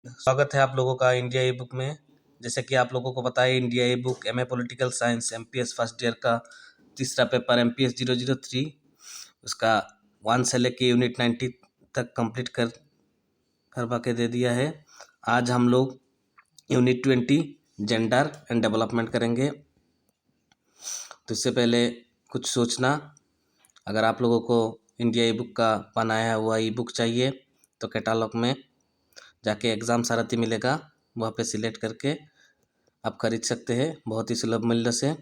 स्वागत है आप लोगों का इंडिया ई बुक में। जैसे कि आप लोगों को पता है, इंडिया ई book MA political science MPS first year का तीसरा पेपर एमपीएस 003 उसका 1 से लेके यूनिट 90 तक कंप्लीट करवा के दे दिया है। आज हम लोग यूनिट 20 जेंडर एंड डेवलपमेंट करेंगे। तो इससे पहले कुछ सोचना, अगर आप लोगों को इंडिया ई बुक का बनाया हुआ ई बुक चाहिए तो कैटालॉग में जाके एग्ज़ाम सारथी मिलेगा, वहाँ पे सिलेक्ट करके आप खरीद सकते हैं बहुत ही सुलभ मूल्य से।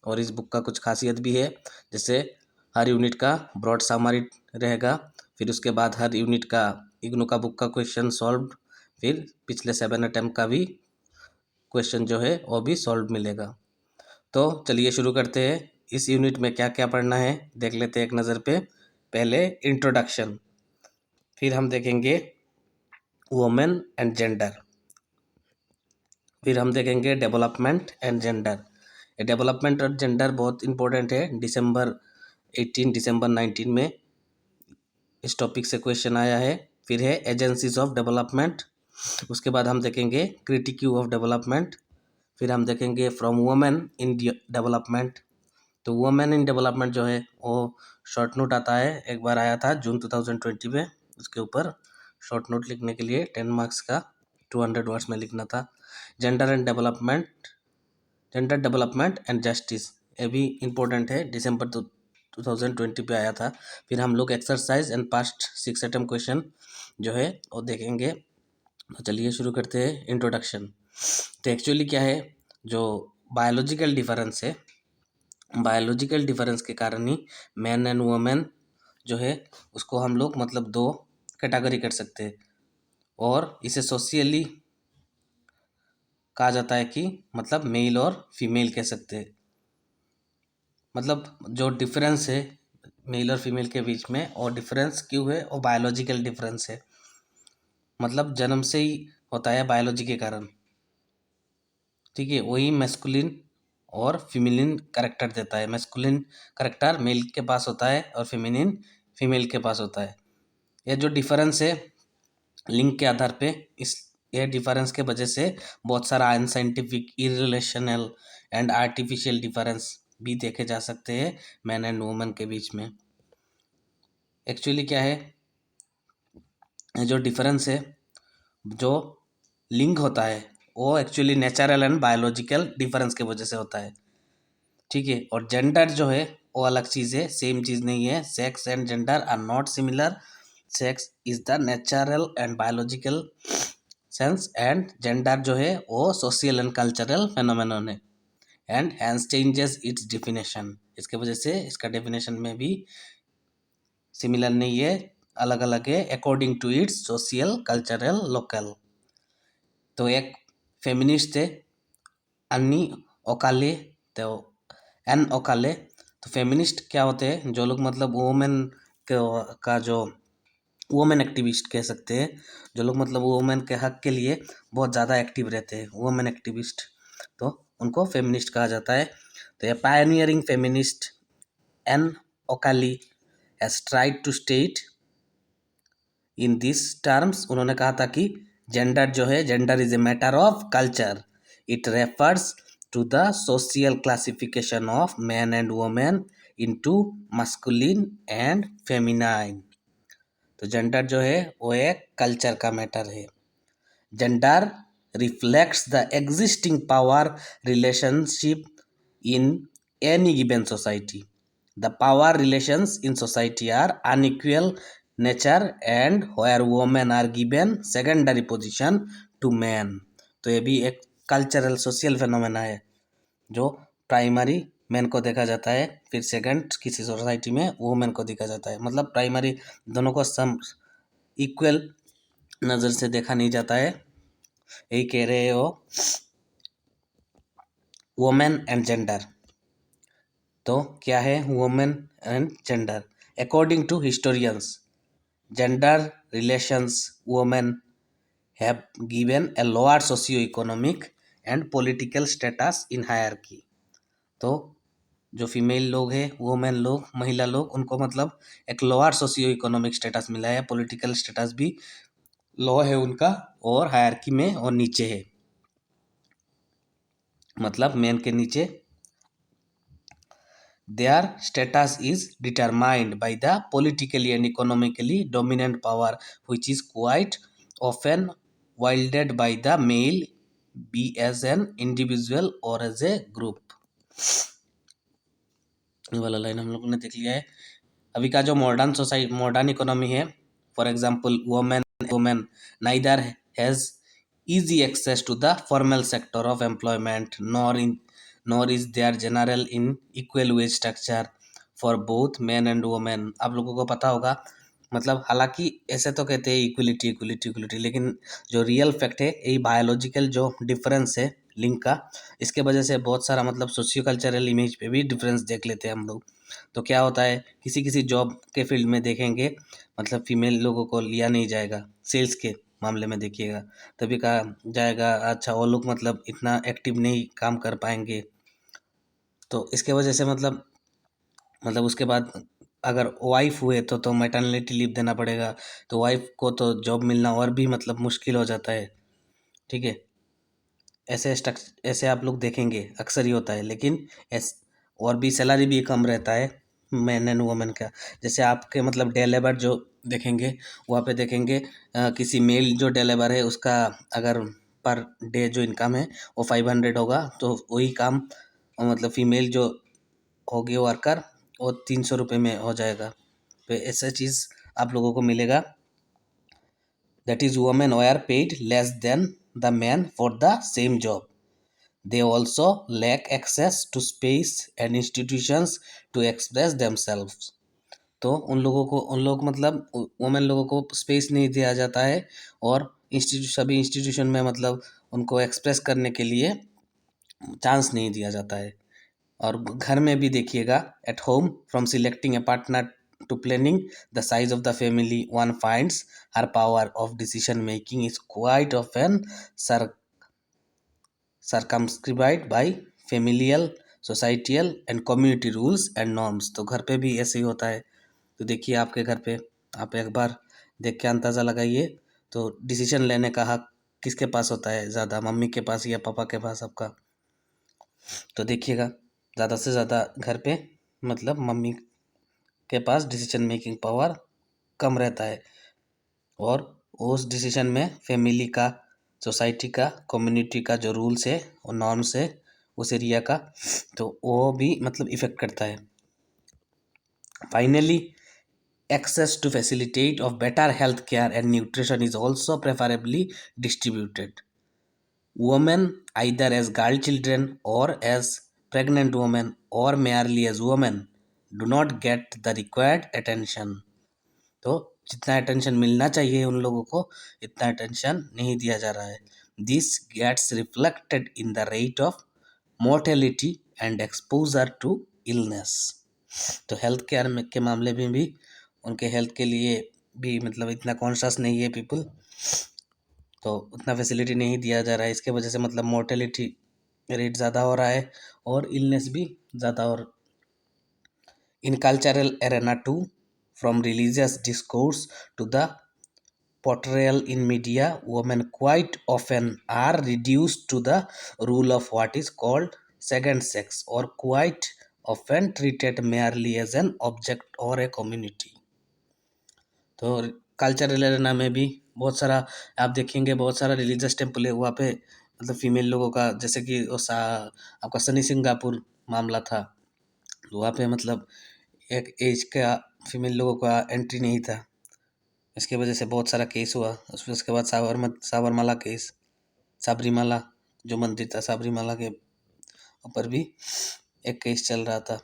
और इस बुक का कुछ खासियत भी है, जैसे हर यूनिट का ब्रॉड समरी रहेगा, फिर उसके बाद हर यूनिट का इग्नू का बुक का क्वेश्चन सॉल्व, फिर पिछले 7 अटैम्प्ट का भी क्वेश्चन जो है वो भी सॉल्व मिलेगा। तो चलिए शुरू करते हैं। इस यूनिट में क्या क्या पढ़ना है देख लेते हैं एक नज़र पे। पहले इंट्रोडक्शन, फिर हम देखेंगे वुमेन एंड जेंडर, फिर हम देखेंगे डेवलपमेंट एंड जेंडर। ये डेवलपमेंट और जेंडर बहुत इंपॉर्टेंट है। दिसंबर 19 में इस टॉपिक से क्वेश्चन आया है। फिर है एजेंसीज ऑफ डेवलपमेंट, उसके बाद हम देखेंगे क्रिटिक्यू ऑफ डेवलपमेंट, फिर हम देखेंगे फ्रॉम वुमेन इन डेवलपमेंट। तो वुमेन इन डेवलपमेंट जो है वो शॉर्ट नोट आता है, एक बार आया था जून 2020 में। उसके ऊपर शॉर्ट नोट लिखने के लिए 10 मार्क्स का 200 वर्ड्स में लिखना था। Gender and development, gender development and justice, ये भी इम्पोर्टेंट है, दिसंबर 2020 पे आया था। फिर हम लोग exercise and past 6 attempt question जो है वो देखेंगे। तो चलिए शुरू करते हैं। इंट्रोडक्शन, तो एक्चुअली क्या है, जो बायोलॉजिकल डिफरेंस है, बायोलॉजिकल डिफरेंस के कारण ही मैन एंड वुमेन जो है उसको हम लोग मतलब दो कैटेगरी कर सकते हैं। और इसे सोशियली कहा जाता है कि मतलब मेल और फीमेल कह सकते हैं। मतलब जो डिफरेंस है मेल और फीमेल के बीच में, और डिफरेंस क्यों है, और बायोलॉजिकल डिफरेंस है, मतलब जन्म से ही होता है बायोलॉजी के कारण। ठीक है, वही मैस्कुलिन और फीमेलिन करेक्टर देता है। मैस्कुलिन करेक्टर मेल के पास होता है और फेमिनिन फीमेल के पास होता है। यह जो डिफरेंस है लिंक के आधार पे, इस ये डिफरेंस के वजह से बहुत सारा अनसाइंटिफिक, इरिलेशनल एंड आर्टिफिशियल डिफरेंस भी देखे जा सकते हैं मैन एंड वुमेन के बीच में। एक्चुअली क्या है, ये जो डिफरेंस है, जो लिंक होता है, वो actually natural and biological difference के वजह से होता है। ठीक है, और जेंडर जो है वो अलग चीज़ है, सेम चीज़ नहीं है। Sex and gender are not similar. Sex is the natural and biological sense, and gender जो है वो सोशल एंड कल्चरल फेनोमेनन है, and hence changes its definition. इसके वजह से इसका डेफिनेशन में भी सिमिलर नहीं है, अलग अलग है according to its social cultural local. तो एक फेमिनिस्ट थे अन्नी ओकाले, तो एन ओकाले। तो फेमिनिस्ट क्या होते हैं, जो लोग मतलब वुमेन का जो वुमेन एक्टिविस्ट कह सकते हैं, जो लोग मतलब वुमेन के हक के लिए बहुत ज़्यादा एक्टिव रहते हैं, वुमेन एक्टिविस्ट, तो उनको फेमिनिस्ट कहा जाता है। तो ये pioneering feminist Ann Oakley has tried to state in this terms, उन्होंने कहा था कि जेंडर जो है, gender is a matter of culture, it refers to the social classification of man and women into masculine and feminine. तो gender जो है वो एक कल्चर का मैटर है। Gender reflects the existing power relationship in any given society. The power relations in society are unequal nature and where women are given secondary position to men। तो ये भी एक कल्चरल सोशल फेनोमेना है, जो primary man को देखा जाता है, फिर सेकंड किसी सोसाइटी में वुमेन को देखा जाता है। मतलब प्राइमरी दोनों को सम इक्वल नज़र से देखा नहीं जाता है, यही कह रहे हो वुमेन एंड जेंडर। तो क्या है women and gender? According to historians, gender relations women have given a lower socio economic and political status in hierarchy. तो जो फीमेल लोग हैं, वुमेन लोग, महिला लोग, उनको मतलब एक लोअर सोशियो इकोनॉमिक स्टेटस मिला है, पॉलिटिकल स्टेटस भी लो है उनका, और हायरार्की में और नीचे है, मतलब मैन के नीचे। Their status is determined by the politically and economically dominant power, which is quite often wielded by the male, be as an individual or as a group। ये वाला लाइन हम लोगों ने देख लिया है। अभी का जो मॉडर्न इकोनॉमी है, for example women neither has easy access to the formal sector of employment, nor is there general in equal wage structure for both men and women। आप लोगों को पता होगा, मतलब हालांकि ऐसे तो कहते हैं इक्वलिटी इक्वलिटी इक्वलिटी, लेकिन जो रियल फैक्ट है यही बायोलॉजिकल जो डिफरेंस है लिंक का, इसके वजह से बहुत सारा मतलब सोशियो कल्चरल इमेज पे भी डिफरेंस देख लेते हैं हम लोग। तो क्या होता है, किसी किसी जॉब के फील्ड में देखेंगे मतलब फीमेल लोगों को लिया नहीं जाएगा, सेल्स के मामले में देखिएगा तभी कहा जाएगा अच्छा वो लोग मतलब इतना एक्टिव नहीं काम कर पाएंगे। तो इसके वजह से मतलब उसके बाद अगर वाइफ हुए तो मैटरनिटी लीव देना पड़ेगा, तो वाइफ को तो जॉब मिलना और भी मतलब मुश्किल हो जाता है। ठीक है, ऐसे आप लोग देखेंगे अक्सर ही होता है, लेकिन और भी सैलरी भी कम रहता है मैन एंड वुमेन का। जैसे आपके मतलब डे लेबर जो देखेंगे, वहाँ पे देखेंगे किसी मेल जो डे लेबर है उसका अगर पर डे जो इनकम है वो 500 होगा, तो वही काम मतलब फीमेल जो होगी वर्कर वो 300 रुपये में हो जाएगा। तो ऐसा चीज़ आप लोगों को मिलेगा, that is women are paid less than the man for the same job. They also lack access to space and institutions to express themselves। तो उन लोग मतलब वुमेन लोगों को स्पेस नहीं दिया जाता है और सभी इंस्टीट्यूशन में मतलब उनको एक्सप्रेस करने के लिए चांस नहीं दिया जाता है। और घर में भी देखिएगा, at home from selecting a partner to planning the size of the family, one finds her power of decision making is quite often circumscribed by familial, societal and community rules and norms। तो घर पे भी ऐसे ही होता है। तो देखिए आपके घर पे, आप एक बार देख के अंदाज़ा लगाइए, तो डिसीजन लेने का हक किसके पास होता है ज़्यादा, मम्मी के पास या पापा के पास आपका? तो देखिएगा ज़्यादा से ज़्यादा घर पे मतलब मम्मी के पास डिसीजन मेकिंग पावर कम रहता है, और उस डिसीजन में फैमिली का, सोसाइटी का, कम्युनिटी का जो रूल्स है और नॉर्म्स है उस एरिया का, तो वो भी मतलब इफ़ेक्ट करता है। Finally access to facilitate of better health care and nutrition is also preferably distributed। Women either as girl children or as pregnant women or merely as women do not get the required attention। तो जितना attention मिलना चाहिए उन लोगों को इतना attention नहीं दिया जा रहा है। This gets reflected in the rate of mortality and exposure to illness. तो हेल्थ केयर में के मामले में भी उनके हेल्थ के लिए भी मतलब इतना कॉन्शियस नहीं है पीपल, तो उतना फैसिलिटी नहीं दिया जा रहा है। इसके वजह से मतलब मोर्टेलिटी रेट ज़्यादा हो रहा है और इलनेस भी ज़्यादा। और in cultural arena too, from religious discourse to the portrayal in media, women quite often are reduced to the rule of what is called second sex, or quite often treated merely as an object or a community। तो cultural arena में भी बहुत सारा आप देखेंगे, बहुत सारा religious temple है वहाँ पे मतलब फीमेल लोगों का, जैसे कि वो आपका सनी सिंगापुर मामला था, तो वहाँ पे मतलब एक एज का फीमेल लोगों का एंट्री नहीं था। इसके वजह से बहुत सारा केस हुआ। उसके बाद साबरमला केस, साबरीमाला जो मंदिर था साबरीमाला के ऊपर भी एक केस चल रहा था।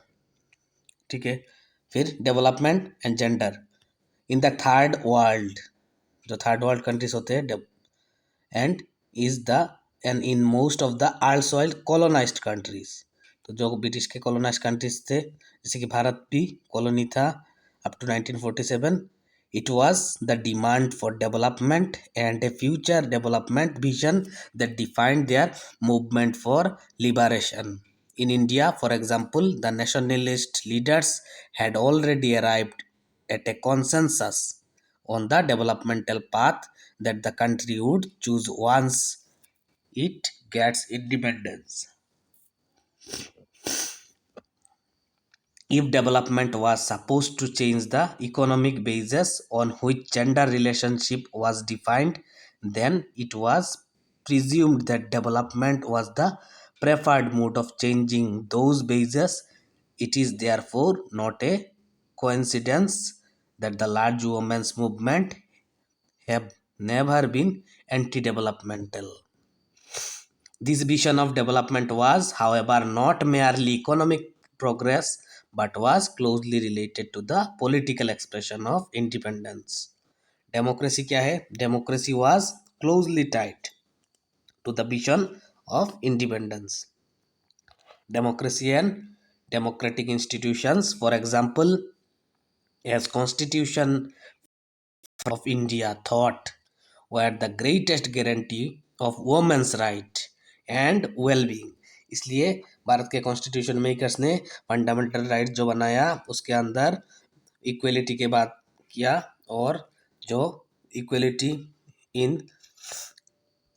ठीक है, फिर development and gender in the third world, जो थर्ड वर्ल्ड कंट्रीज होते हैं, and is the and in most of the also colonised countries. तो जो ब्रिटिश के कॉलोनाइज कंट्रीज थे, जैसे कि भारत भी कॉलोनी था up to 1947, it was the demand for development and a future development vision that defined their movement for liberation। In India, for example, the nationalist leaders had already arrived at a consensus on the developmental path that the country would choose once it gets independence. If development was supposed to change the economic basis on which gender relationship was defined, then it was presumed that development was the preferred mode of changing those bases. It is therefore not a coincidence that the large women's movement have never been anti-developmental. This vision of development was, however, not merely economic progress but was closely related to the political expression of independence. Democracy क्या है? Democracy was closely tied to the vision of independence. Democracy and democratic institutions, for example, as Constitution of India thought were the greatest guarantee of women's right and well-being. इसलिए भारत के constitution makers ने fundamental right जो बनाया उसके अंदर equality के बात किया, और जो इक्वलिटी इन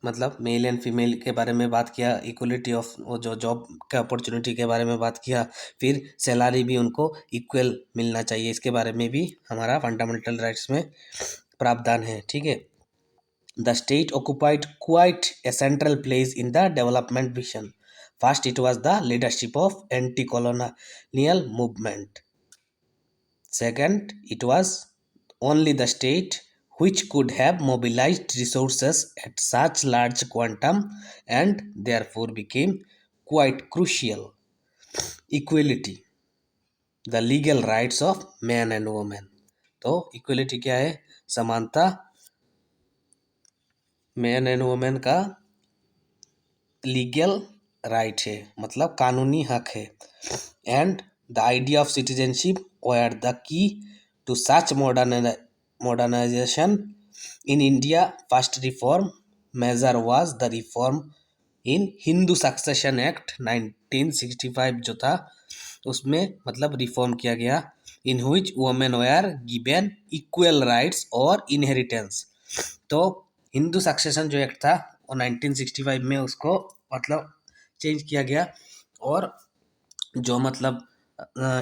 मतलब मेल एंड फीमेल के बारे में बात किया, इक्वलिटी ऑफ वो जो जॉब के अपॉर्चुनिटी के बारे में बात किया, फिर सैलरी भी उनको इक्वल मिलना चाहिए, इसके बारे में भी हमारा फंडामेंटल राइट्स में प्रावधान है. ठीक है. The state occupied quite a central place in the development vision. First, it was the leadership of anti-colonial movement. Second, it was only the state which could have mobilized resources at such large quantum and therefore became quite crucial. Equality, the legal rights of man and woman. तो equality क्या है? समानता man and women का legal right है, मतलब कानूनी हक है. And the idea of citizenship were the key to such modernisation in India. First reform measure was the reform in Hindu succession act 1965 जो था, उसमें मतलब रिफॉर्म किया गया in which women were given equal rights और इनहेरिटेंस. तो Hindu succession जो act था और 1965 में उसको मतलब चेंज किया गया, और जो मतलब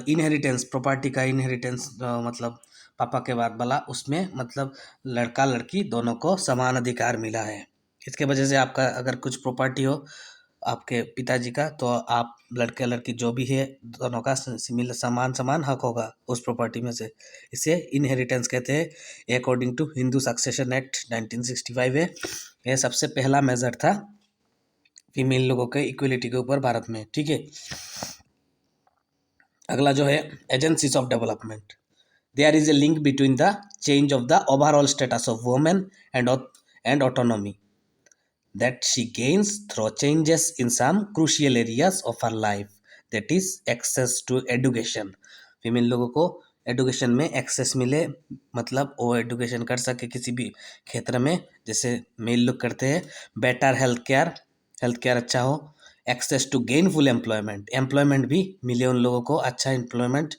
इनहेरिटेंस प्रॉपर्टी का इनहेरिटेंस मतलब पापा के बाद वाला, उसमें मतलब लड़का लड़की दोनों को समान अधिकार मिला है. इसके वजह से आपका अगर कुछ प्रॉपर्टी हो आपके पिताजी का, तो आप लड़के लड़की जो भी है दोनों का सिमिलर समान समान हक होगा उस प्रॉपर्टी में से. इसे इनहेरिटेंस कहते हैं according to Hindu succession act 1965 है. यह सबसे पहला मेजर था फीमेल लोगों के इक्वलिटी के ऊपर भारत में. ठीक है. अगला जो है agencies of development. There is a link between the change of the overall status of women and autonomy that she gains through changes in some crucial areas of her life, that is access to education. Female लोगों को education में access मिले, मतलब वो education कर सके किसी भी क्षेत्र में जैसे मेल लोग करते हैं. बेटर हेल्थ केयर अच्छा हो. एक्सेस टू गेनफुल एम्प्लॉयमेंट भी मिले उन लोगों को, अच्छा employment.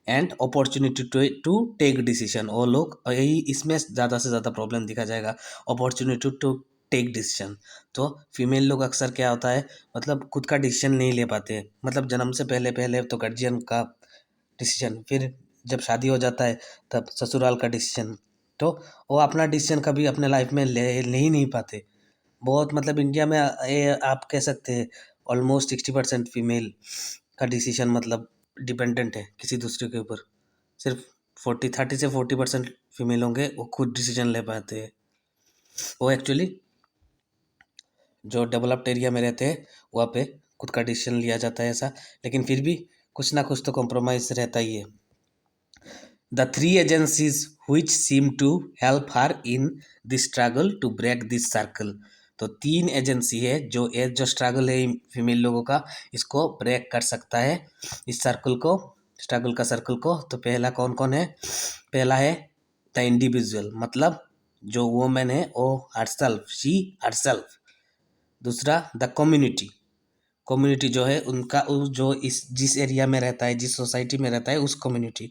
And opportunity to take decision, वो लोग यही इसमें ज़्यादा से ज़्यादा प्रॉब्लम दिखा जाएगा, अपॉर्चुनिटी टू टेक डिसीजन. तो फीमेल लोग अक्सर क्या होता है मतलब खुद का डिसीजन नहीं ले पाते, मतलब जन्म से पहले पहले तो गार्जियन का डिसीजन, फिर जब शादी हो जाता है तब ससुराल का डिसीजन, तो वो अपना डिसीजन कभी अपने लाइफ में ले ही नहीं पाते. बहुत मतलब इंडिया में ये आप कह सकते हैं ऑलमोस्ट 60% फीमेल का डिसीजन मतलब डिपेंडेंट है किसी दूसरे के ऊपर. सिर्फ 30 से 40% फीमेल होंगे वो खुद डिसीजन ले पाते हैं. वो एक्चुअली जो डेवलप्ड एरिया में रहते हैं वहाँ पे खुद का डिसीजन लिया जाता है ऐसा, लेकिन फिर भी कुछ ना कुछ तो कॉम्प्रोमाइज़ रहता ही है. The 3 agencies which seem to help her in the struggle to break this circle. तो 3 एजेंसी है जो स्ट्रगल है फीमेल लोगों का, इसको ब्रेक कर सकता है इस सर्कल को, स्ट्रगल का सर्कल को. तो पहला कौन कौन है? पहला है द इंडिविजुअल, मतलब जो वुमेन है वो हरसेल्फ, शी हरसेल्फ. दूसरा द कम्युनिटी जो है उनका जो इस जिस एरिया में रहता है, जिस सोसाइटी में रहता है उस community.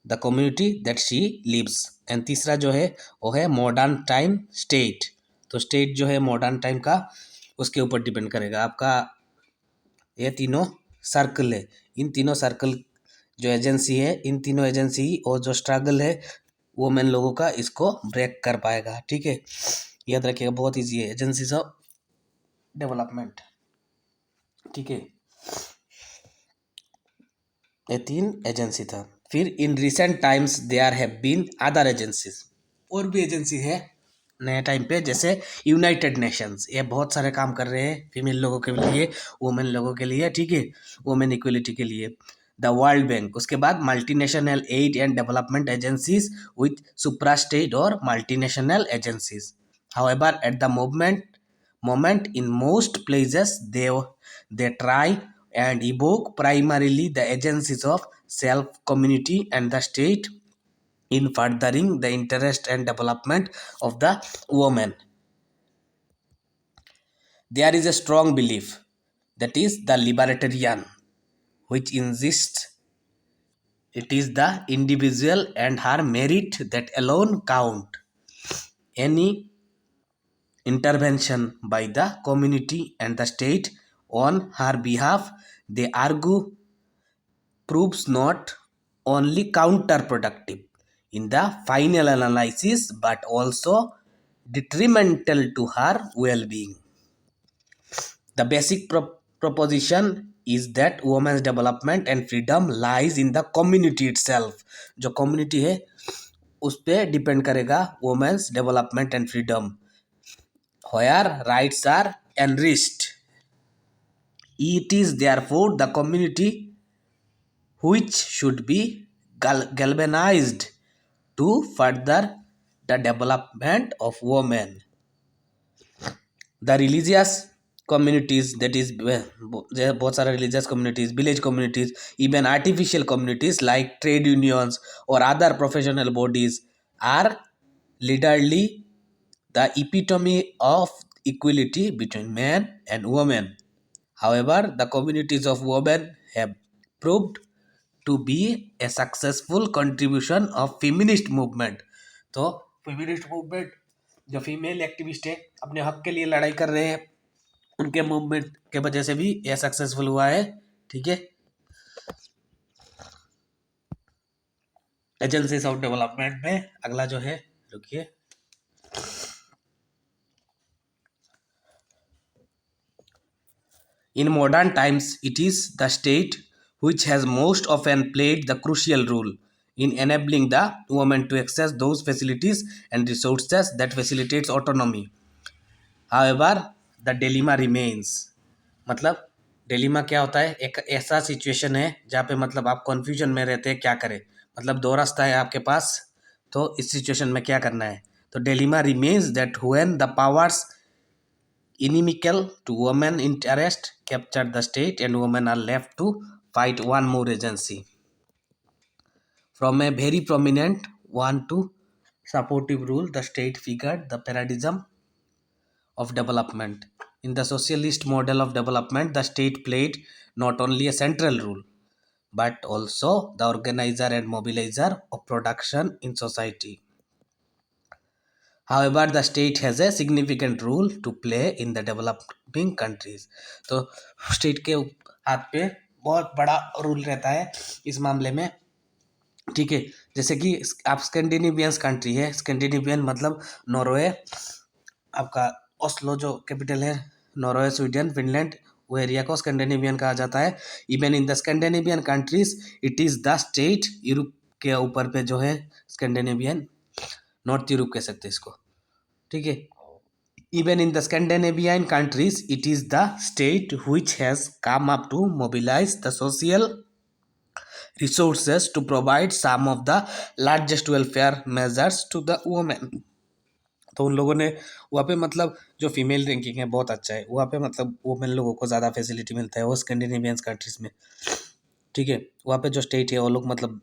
The community that she lives. And तीसरा जो है वो है मॉडर्न टाइम स्टेट। तो स्टेट जो है मॉडर्न टाइम का उसके ऊपर डिपेंड करेगा आपका। ये तीनों सर्कल है, इन तीनों सर्कल जो एजेंसी है, इन तीनों एजेंसी और जो स्ट्रगल है वोमेन लोगों का, इसको ब्रेक कर पाएगा। ठीक है, याद रखिएगा, बहुत ईजी है, एजेंसीज ऑफ डेवलपमेंट। ठीक है, ये तीन एजेंसी था। फिर in recent times there have been other agencies, और भी एजेंसी है नए टाइम पे, जैसे यूनाइटेड नेशंस, ये बहुत सारे काम कर रहे हैं फीमेल लोगों के लिए, वुमेन लोगों के लिए। ठीक है, वुमेन इक्वलिटी के लिए। द वर्ल्ड बैंक, उसके बाद multinational aid and development agencies with supra state और multinational agencies. However at the moment in most places they try and evoke primarily the agencies of self community and the state in furthering the interest and development of the woman. There is a strong belief, that is the libertarian, which insists it is the individual and her merit that alone count. Any intervention by the community and the state on her behalf, they argue, proves not only counterproductive in the final analysis but also detrimental to her well-being. The basic proposition is that women's development and freedom lies in the community itself. जो community है उस पे depend करेगा women's development and freedom, where rights are enriched. It is therefore the community which should be galvanized to further the development of women. The religious communities, that is there are बहुत सारे religious communities, village communities, even artificial communities like trade unions or other professional bodies are literally the epitome of equality between men and women. However, the communities of women have proved to be a successful contribution of feminist movement. तो feminist movement, जो female activist है अपने हक के लिए लड़ाई कर रहे हैं, उनके मूवमेंट के वजह से भी यह सक्सेसफुल हुआ है। ठीक है, एजेंसीज ऑफ डेवलपमेंट में अगला जो है, रुकिए, in modern times it is the state which has most often played the crucial role in enabling the woman to access those facilities and resources that facilitates autonomy. However, the dilemma remains, मतलब dilemma क्या होता है, एक ऐसा situation है जहाँ पे मतलब आप कन्फ्यूजन में रहते हैं क्या करें, मतलब दो रास्ता है आपके पास, तो इस सिचुएशन में क्या करना है। तो dilemma remains that when the powers inimical to women interest capture the state and women are left to fight one more agency, from a very prominent one to supportive rule. The state figured the paradigm of development. In the socialist model of development, the state played not only a central role but also the organizer and mobilizer of production in society. However, the state has a significant role to play in the developing countries. तो state के हाथ पे बहुत बड़ा rule रहता है इस मामले में। ठीक है, जैसे कि आप स्कैंडिनेवियंस कंट्री है, स्कैंडिनेवियन मतलब नॉर्वे, आपका ओस्लो जो कैपिटल है, नॉर्वे, स्वीडन, फिनलैंड, वो एरिया को स्कैंडिनेवियन कहा जाता है। Even in the Scandinavian countries it is the state, Europe के ऊपर पे जो है स्कैंडिनेवियन, नॉर्थ यूरोप कह सकते हैं इसको। ठीक है, even in the Scandinavian countries it is the state which has come up to mobilize the social resources to provide some of the largest welfare measures to the women. तो उन लोगों ने वहाँ पे मतलब जो फीमेल रैंकिंग है बहुत अच्छा है, वहाँ पे मतलब वुमेन लोगों को ज़्यादा फैसिलिटी मिलता है वो स्कैंडिनेवियन कंट्रीज़ में। ठीक है, वहाँ पे जो स्टेट है वो लोग मतलब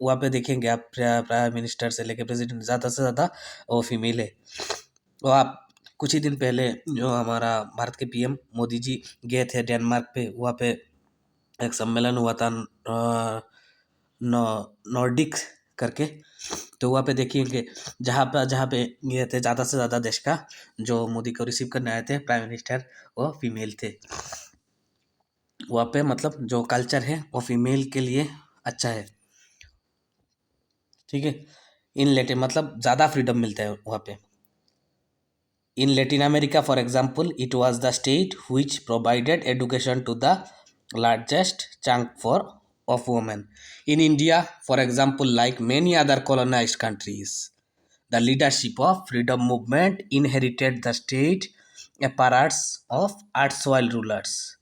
वहाँ पे देखेंगे आप, प्राइम मिनिस्टर से लेके प्रेसिडेंट ज़्यादा से ज़्यादा वो फीमेल है। तो आप कुछ ही दिन पहले जो हमारा भारत के पीएम मोदी जी गए थे डेनमार्क पे, वहाँ पे एक सम्मेलन हुआ था नॉर्डिक करके। तो वहाँ पे देखिए कि जहाँ पे ये थे ज़्यादा से ज़्यादा देश का जो मोदी को रिसीव करने आए थे प्राइम मिनिस्टर, वो फीमेल थे। वहाँ पे मतलब जो कल्चर है वो फीमेल के लिए अच्छा है, ठीक है। इन लेटिन मतलब ज़्यादा फ्रीडम मिलता है वहाँ पे। In Latin America, for example, it was the state which provided education to the largest chunk of women. In India, for example, like many other colonized countries, the leadership of freedom movement inherited the state apparatus of erstwhile rulers.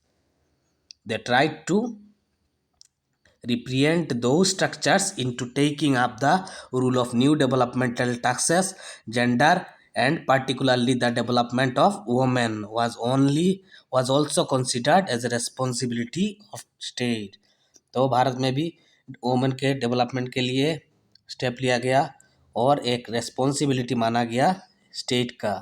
They tried to represent those structures into taking up the rule of new developmental taxes, gender, and particularly the development of women was also considered as a responsibility of state. तो भारत में भी women के development के लिए step लिया गया और एक रेस्पॉन्सिबिलिटी माना गया स्टेट का।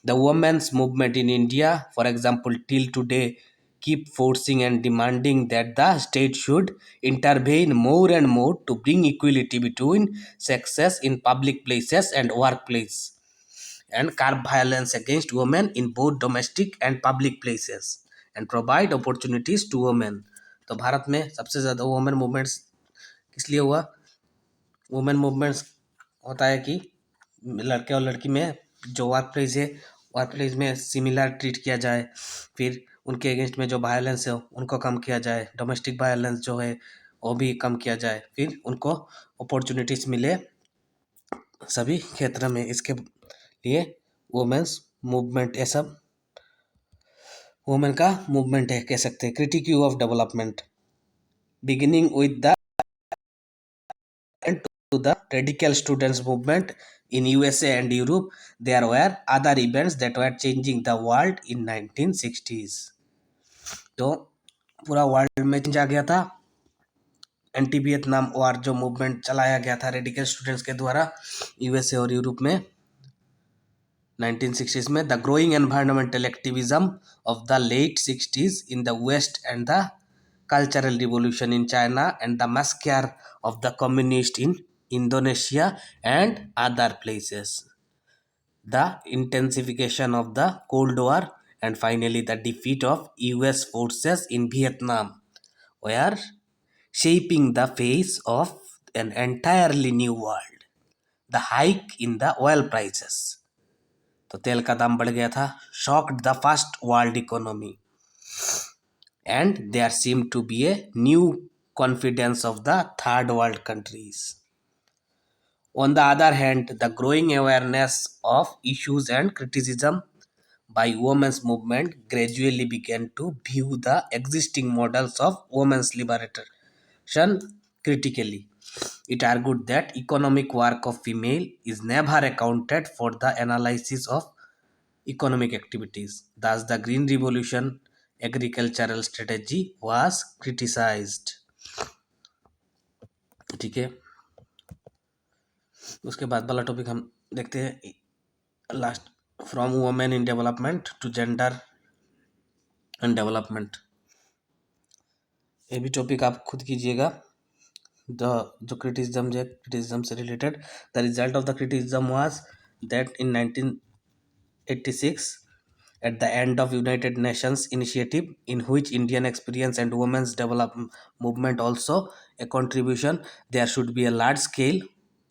The women's movement in India, for example, till today, keep forcing and demanding that the state should intervene more and more to bring equality between sexes in public places and workplace, and curb violence against women in both domestic and public places, and provide opportunities to women. तो भारत में सबसे ज़्यादा women movements किस लिए हुआ? Women movements होता है कि लड़के और लड़की में जो वर्क प्लेस है, वर्क प्लेस में सिमिलर ट्रीट किया जाए, फिर उनके अगेंस्ट में जो वायलेंस है उनको कम किया जाए, डोमेस्टिक वायलेंस जो है वो भी कम किया जाए, फिर उनको अपॉर्चुनिटीज़ मिले सभी क्षेत्र में। इसके लिए वुमेन्स मूवमेंट, ये सब वुमेन का मूवमेंट है कह सकते हैं। Critic of development beginning with the to the radical students movement in USA and Europe, there were other events that were changing the world in 1960s. तो पूरा वर्ल्ड में चेंज आ गया था। एंटी वियतनाम वॉर जो movement चलाया गया था radical students के द्वारा यूएसए और यूरोप में 1960s में, the growing environmental activism of the late 60s in the West and the cultural revolution in China and the massacre of the communists in Indonesia and other places, the intensification of the Cold War, and finally the defeat of US forces in Vietnam were shaping the face of an entirely new world. The hike in the oil prices, तो तेल का दाम बढ़ गया था, shocked the first world economy, and there seemed to be a new confidence of the third world countries. On the other hand, the growing awareness of issues and criticism by women's movement gradually began to view the existing models of women's liberation critically. It argued that economic work of female is never accounted for the analysis of economic activities. Thus, the Green Revolution agricultural strategy was criticized. ठीक है, उसके बाद वाला topic हम देखते हैं last, from women in development to gender and development. ये भी टॉपिक आप खुद कीजिएगा। द जो क्रिटिसिज्म से related, the result of the criticism was that in 1986 at the end of United Nations initiative in which Indian experience and women's development movement also a contribution, there should be a large scale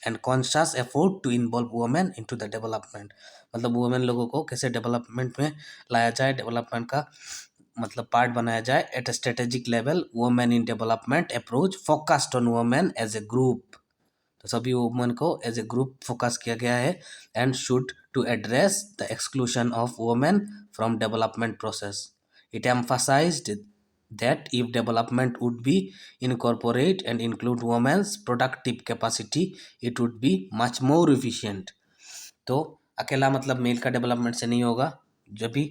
and conscious effort to involve women into the development. मतलब women लोगों को कैसे development में लाया जाए, development का मतलब part बनाया जाए at strategic level. Women in development approach focused on women as a group, तो सभी वुमेन को एज ए ग्रुप फोकस किया गया है, and should to address the exclusion of women from development process. It emphasised that if development would be incorporate and include women's productive capacity, it would be much more efficient. तो अकेला मतलब mail का development से नहीं होगा, जब भी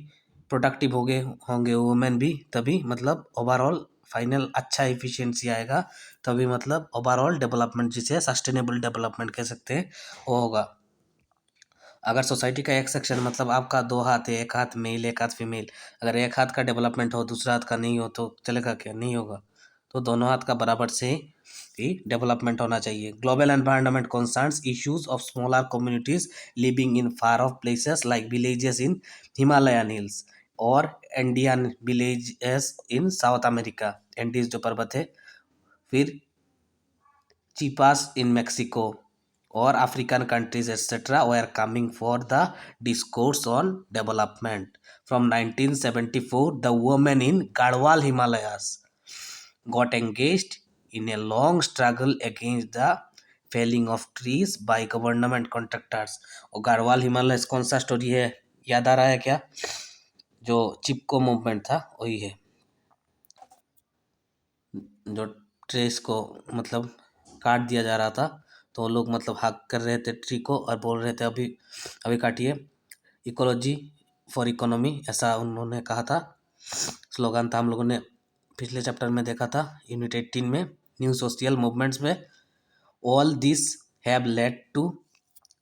productive होंगे वुमेन भी, तभी मतलब ओवरऑल फाइनल अच्छा इफिशिएंसी आएगा, तभी मतलब ओवरऑल डेवलपमेंट जिसे सस्टेनेबल डेवलपमेंट कह सकते हैं वो होगा। अगर सोसाइटी का एक सेक्शन मतलब आपका 2 हाथ है, एक हाथ मेल एक हाथ फीमेल, अगर एक हाथ का डेवलपमेंट हो दूसरा हाथ का नहीं हो तो चलेगा क्या? नहीं होगा। तो दोनों हाथ का बराबर से कि डेवलपमेंट होना चाहिए। Global environment concerns issues of smaller communities living in far of places like villages in Himalayan hills और Indian villages in South America, Andes जो पर्वत है, फिर चीपास इन मेक्सिको और African countries etcetera were coming for the discourse on development. From 1974 the women in Garhwal Himalayas got engaged in a long struggle against the felling of trees by government contractors। और गढ़वाल हिमालय कौन सा story है, याद आ रहा है क्या? जो चिपको मूवमेंट था वही है, जो ट्रेस को मतलब काट दिया जा रहा था, तो वो लोग मतलब हक कर रहे थे ट्री को और बोल रहे थे अभी अभी काटिए, इकोलॉजी फॉर इकोनॉमी, ऐसा उन्होंने कहा था, स्लोगन था। हम लोगों ने पिछले चैप्टर में देखा था, यूनिट 18 में, न्यू सोशल मूवमेंट्स में। All this have led to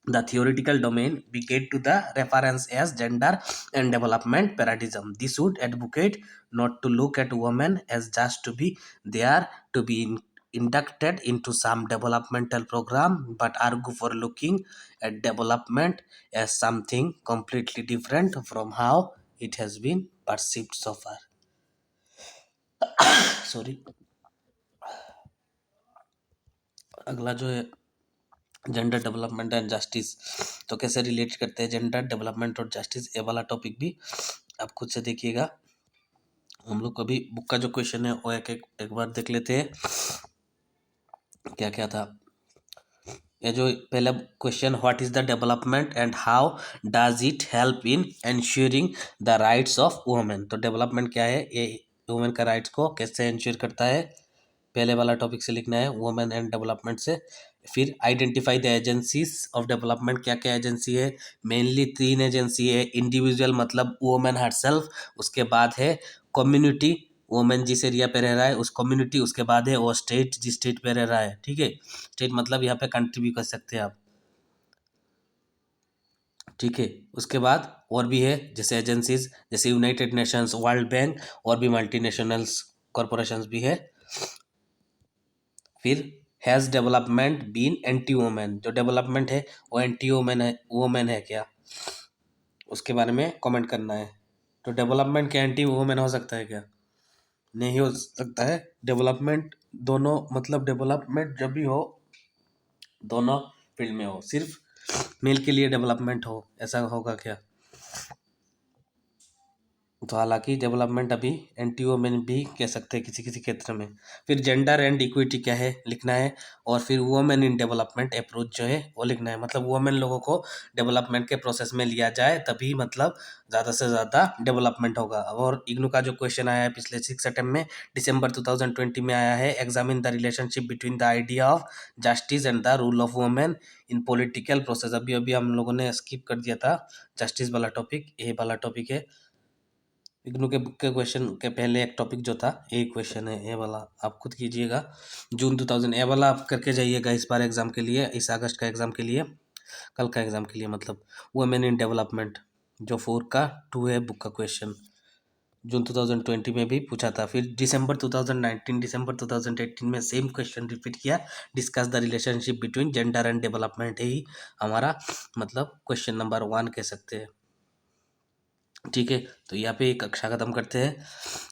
the theoretical domain we get to the reference as gender and development paradigm. This would advocate not to look at women as just to be there to be inducted into some developmental program, but argue for looking at development as something completely different from how it has been perceived so far। Sorry. अगला जो है gender development and justice, तो कैसे relate करते हैं gender development और justice, ये वाला टॉपिक भी आप खुद से देखिएगा। हम लोग कभी बुक का जो क्वेश्चन है वो एक बार देख लेते हैं, क्या क्या था। ये जो पहला question, what is the development and how does it help in ensuring the rights of women. तो डेवलपमेंट क्या है, ये वुमेन का राइट्स को कैसे एंश्योर करता है, पहले वाला टॉपिक से लिखना है, वुमेन एंड डेवलपमेंट से। फिर identify the agencies of development, क्या क्या एजेंसी है, मेनली 3 एजेंसी है। इंडिविजुअल मतलब वुमेन हरसेल्फ, उसके बाद है कम्युनिटी, वुमेन जिस एरिया पे रह रहा है उस कम्युनिटी, उसके बाद है वो स्टेट जिस स्टेट पे रह रहा है, ठीक है। स्टेट मतलब यहाँ पे कंट्री भी कर सकते हैं आप, ठीक है। उसके बाद और भी है जैसे एजेंसीज, जैसे यूनाइटेड नेशंस, वर्ल्ड बैंक, और भी मल्टीनेशनल्स कॉरपोरेशंस भी है। फिर has development been anti women, जो डेवलपमेंट है वो एंटी वुमेन है क्या, उसके बारे में कमेंट करना है। तो डेवलपमेंट क्या एंटी वुमेन हो सकता है क्या? नहीं हो सकता है। डेवलपमेंट दोनों मतलब डेवलपमेंट जब भी हो दोनों फील्ड में हो, सिर्फ मेल के लिए डेवलपमेंट हो ऐसा होगा क्या? तो हालांकि डेवलपमेंट अभी एंटी वुमेन भी कह सकते हैं किसी किसी क्षेत्र में। फिर जेंडर एंड इक्विटी क्या है लिखना है, और फिर वुमेन इन डेवलपमेंट अप्रोच जो है वो लिखना है। मतलब वुमेन लोगों को डेवलपमेंट के प्रोसेस में लिया जाए तभी मतलब ज़्यादा से ज़्यादा डेवलपमेंट होगा। और इग्नू का जो क्वेश्चन आया है पिछले 6 अटेम्प्ट में, दिसंबर 2020 में आया है, examine the relationship between the idea of justice and the rule of women in political process. अभी अभी हम लोगों ने स्किप कर दिया था जस्टिस वाला टॉपिक, ये वाला टॉपिक है। इग्नू के बुक के क्वेश्चन के पहले एक टॉपिक जो था एक क्वेश्चन है, ये वाला आप खुद कीजिएगा। जून 2000 ये वाला आप करके जाइएगा इस बार एग्जाम के लिए, इस अगस्त का एग्जाम के लिए, कल का एग्जाम के लिए मतलब। वुमेन इन डेवलपमेंट जो 4 का 2 है बुक का क्वेश्चन, जून 2020 में भी पूछा था। फिर दिसंबर 2019 दिसंबर 2018 में सेम क्वेश्चन रिपीट किया, discuss the relationship between gender and development, ही हमारा मतलब क्वेश्चन नंबर 1 कह सकते हैं, ठीक है। तो यहाँ पे एक कक्षा खत्म करते हैं,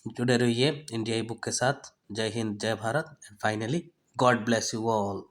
जुड़े रहिए इंडिया ई बुक के साथ। जय हिंद, जय Bharat, and finally God bless you all.